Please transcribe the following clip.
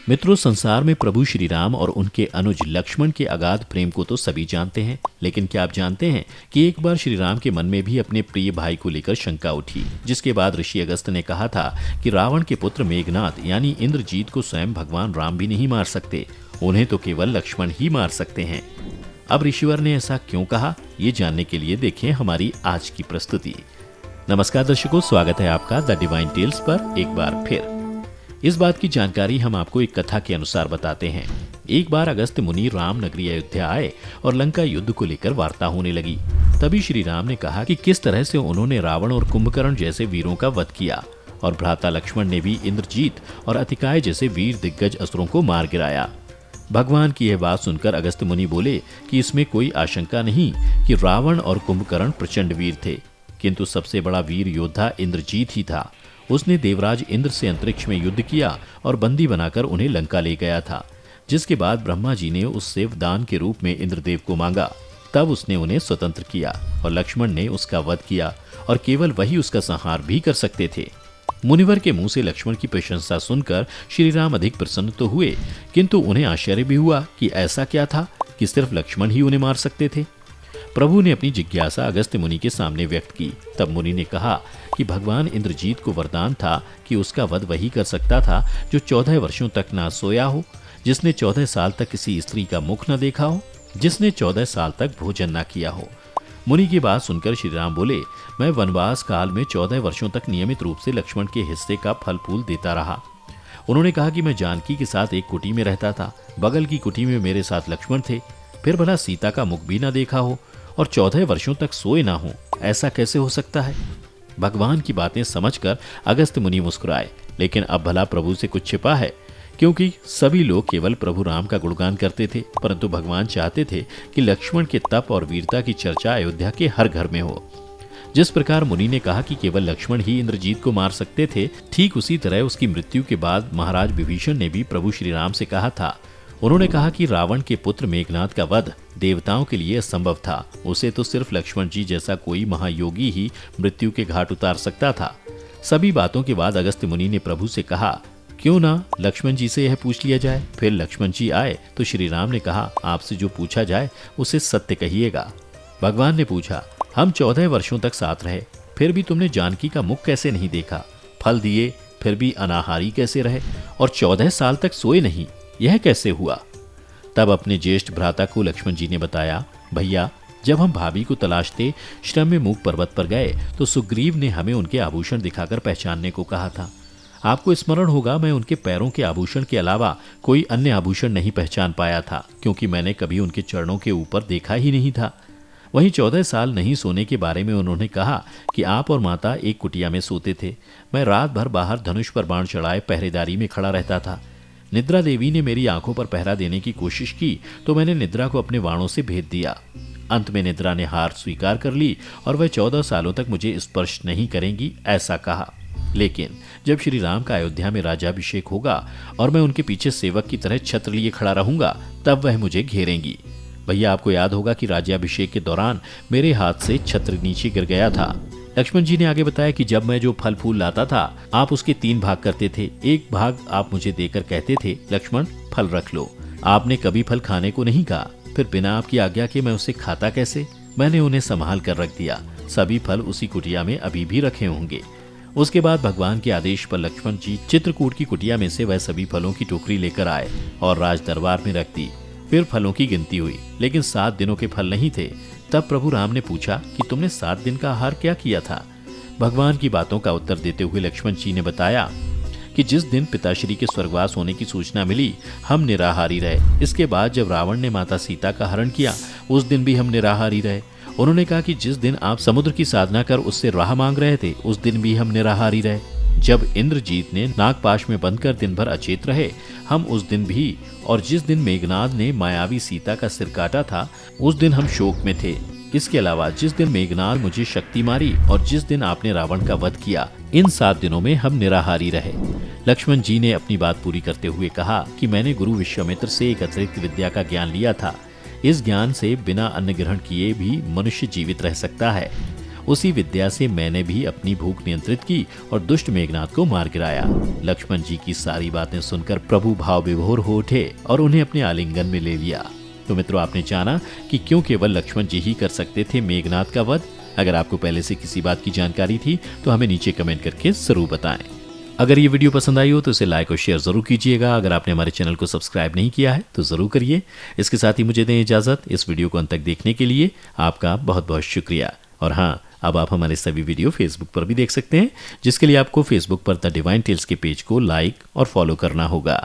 मित्रों, संसार में प्रभु श्री राम और उनके अनुज लक्ष्मण के अगाध प्रेम को तो सभी जानते हैं, लेकिन क्या आप जानते हैं कि एक बार श्री राम के मन में भी अपने प्रिय भाई को लेकर शंका उठी, जिसके बाद ऋषि अगस्त ने कहा था कि रावण के पुत्र मेघनाद यानी इंद्रजीत को स्वयं भगवान राम भी नहीं मार सकते, उन्हें तो केवल लक्ष्मण ही मार सकते हैं। अब ऋषिवर ने ऐसा क्यों कहा, ये जानने के लिए देखें हमारी आज की प्रस्तुति। नमस्कार दर्शकों, स्वागत है आपका द डिवाइन टेल्स पर एक बार फिर। इस बात की जानकारी हम आपको एक कथा के अनुसार बताते हैं। एक बार अगस्त्य मुनि राम नगरी अयोध्या आए और लंका युद्ध को लेकर वार्ता होने लगी। तभी श्री राम ने कहा कि किस तरह से उन्होंने रावण और कुंभकर्ण जैसे वीरों का वध किया और भ्राता लक्ष्मण ने भी इंद्रजीत और अतिकाय जैसे वीर दिग्गज असुरों को मार गिराया। भगवान की यह बात सुनकर अगस्त्य मुनि बोले कि इसमें कोई आशंका नहीं कि रावण और कुंभकर्ण प्रचंड वीर थे, किंतु सबसे बड़ा वीर योद्धा इंद्रजीत ही था। उसने देवराज इंद्र से अंतरिक्ष में युद्ध किया और बंदी बनाकर उन्हें लंका ले गया था, जिसके बाद ब्रह्मा जी ने उससे दान के रूप में इंद्रदेव को मांगा। तब उसने उन्हें स्वतंत्र किया और लक्ष्मण ने उसका वध किया और केवल वही उसका संहार भी कर सकते थे। मुनिवर के मुंह से लक्ष्मण की प्रशंसा सुनकर श्री राम अधिक प्रसन्न तो हुए, किंतु उन्हें आश्चर्य भी हुआ कि ऐसा क्या था कि सिर्फ लक्ष्मण ही उन्हें मार सकते थे। प्रभु ने अपनी जिज्ञासा अगस्त्य मुनि के सामने व्यक्त की। तब मुनि ने कहा कि भगवान इंद्रजीत को वरदान था कि उसका वध वही कर सकता था जो 14 वर्षों तक ना सोया हो, जिसने 14 साल तक किसी स्त्री का मुख न देखा हो, जिसने 14 साल तक भोजन न किया हो। मुनि की बात सुनकर श्री राम बोले, मैं वनवास काल में 14 वर्षों तक नियमित रूप से लक्ष्मण के हिस्से का फल फूल देता रहा। उन्होंने कहा कि मैं जानकी के साथ एक कुटी में रहता था, बगल की कुटी में मेरे साथ लक्ष्मण थे, फिर भला सीता का मुख भी न देखा हो और 14 वर्षों तक सोए ना हो, ऐसा कैसे हो सकता है। भगवान की बातें समझकर अगस्त्य मुनि मुस्कुराए, लेकिन अब भला प्रभु से कुछ छिपा है, क्योंकि सभी लोग केवल प्रभु राम का गुणगान करते थे, परंतु भगवान चाहते थे कि लक्ष्मण के तप और वीरता की चर्चा अयोध्या के हर घर में हो। जिस प्रकार मुनि ने कहा कि केवल लक्ष्मण ही इंद्रजीत को मार सकते थे, ठीक उसी तरह उसकी मृत्यु के बाद महाराज विभीषण ने भी प्रभु श्री राम से कहा था। उन्होंने कहा कि रावण के पुत्र मेघनाद का वध देवताओं के लिए असंभव था, उसे तो सिर्फ लक्ष्मण जी जैसा कोई महायोगी ही मृत्यु के घाट उतार सकता था। सभी बातों के बाद अगस्त्य मुनि ने प्रभु से कहा, क्यों ना लक्ष्मण जी से यह पूछ लिया जाए। फिर लक्ष्मण जी आए तो श्री राम ने कहा, आपसे जो पूछा जाए उसे सत्य कहिएगा। भगवान ने पूछा, हम 14 वर्षों तक साथ रहे, फिर भी तुमने जानकी का मुख कैसे नहीं देखा, फल दिए फिर भी अनाहारी कैसे रहे और 14 साल तक सोए नहीं, यह कैसे हुआ। तब अपने ज्येष्ठ भ्राता को लक्ष्मण जी ने बताया, भैया जब हम भाभी को तलाशते श्रम्यमुख पर्वत पर गए तो सुग्रीव ने हमें उनके आभूषण दिखाकर पहचानने को कहा था। आपको स्मरण होगा, मैं उनके पैरों के आभूषण के अलावा कोई अन्य आभूषण नहीं पहचान पाया था, क्योंकि मैंने कभी उनके चरणों के ऊपर देखा ही नहीं था। वहीं 14 साल नहीं सोने के बारे में उन्होंने कहा कि आप और माता एक कुटिया में सोते थे, मैं रात भर बाहर धनुष पर बाण चढ़ाए पहरेदारी में खड़ा रहता था। निद्रा देवी ने मेरी आंखों पर पहरा देने की कोशिश की तो मैंने निद्रा को अपने बाणों से भेद दिया। अंत में निद्रा ने हार स्वीकार कर ली और वह 14 सालों तक मुझे स्पर्श नहीं करेंगी, ऐसा कहा। लेकिन जब श्री राम का अयोध्या में राज्याभिषेक होगा और मैं उनके पीछे सेवक की तरह छत्र लिए खड़ा रहूंगा, तब वह मुझे घेरेंगी। भैया आपको याद होगा कि राज्याभिषेक के दौरान मेरे हाथ से छत्र नीचे गिर गया था। लक्ष्मण जी ने आगे बताया कि जब मैं जो फल फूल लाता था, आप उसके 3 भाग करते थे। एक भाग आप मुझे देकर कहते थे, लक्ष्मण फल रख लो। आपने कभी फल खाने को नहीं कहा, फिर बिना आपकी आज्ञा के मैं उसे खाता कैसे। मैंने उन्हें संभाल कर रख दिया, सभी फल उसी कुटिया में अभी भी रखे होंगे। उसके बाद भगवान के आदेश पर लक्ष्मण जी चित्रकूट की कुटिया में से वह सभी फलों की टोकरी लेकर आए और राज दरबार में रख दी। फिर फलों की गिनती हुई, लेकिन 7 दिनों के फल नहीं थे। तब प्रभु राम ने पूछा कि तुमने 7 दिन का आहार क्या किया था। भगवान की बातों का उत्तर देते हुए लक्ष्मण जी ने बताया कि जिस दिन पिताश्री के स्वर्गवास होने की सूचना मिली, हम निराहारी रहे। इसके बाद जब रावण ने माता सीता का हरण किया, उस दिन भी हम निराहारी रहे। उन्होंने कहा कि जिस दिन आप समुद्र की साधना कर उससे राह मांग रहे थे, उस दिन भी हम निराहारी रहे। जब इंद्रजीत ने नागपाश में बंद कर दिन भर अचेत रहे, हम उस दिन भी, और जिस दिन मेघनाद ने मायावी सीता का सिर काटा था, उस दिन हम शोक में थे। इसके अलावा जिस दिन मेघनाद मुझे शक्ति मारी और जिस दिन आपने रावण का वध किया, इन 7 दिनों में हम निराहारी रहे। लक्ष्मण जी ने अपनी बात पूरी करते हुए कहा कि मैंने गुरु विश्वामित्र से एक अतिरिक्त विद्या का ज्ञान लिया था। इस ज्ञान से बिना अन्न ग्रहण किए भी मनुष्य जीवित रह सकता है। उसी विद्या से मैंने भी अपनी भूख नियंत्रित की और दुष्ट मेघनाद को मार गिराया। लक्ष्मण जी की सारी बातें सुनकर प्रभु भाव विभोर हो उठे और उन्हें अपने आलिंगन में ले लिया। तो मित्रों, आपने जाना कि क्यों केवल लक्ष्मण जी ही कर सकते थे मेघनाद का वध। अगर आपको पहले से किसी बात की जानकारी थी तो हमें नीचे कमेंट करके जरूर बताएं। अगर ये वीडियो पसंद आई हो तो इसे लाइक और शेयर जरूर कीजिएगा। अगर आपने हमारे चैनल को सब्सक्राइब नहीं किया है तो जरूर करिए। इसके साथ ही मुझे दें इजाजत। इस वीडियो को अंत तक देखने के लिए आपका बहुत बहुत शुक्रिया। और हाँ, अब आप हमारे सभी वीडियो फेसबुक पर भी देख सकते हैं, जिसके लिए आपको फेसबुक पर द डिवाइन टेल्स के पेज को लाइक और फॉलो करना होगा।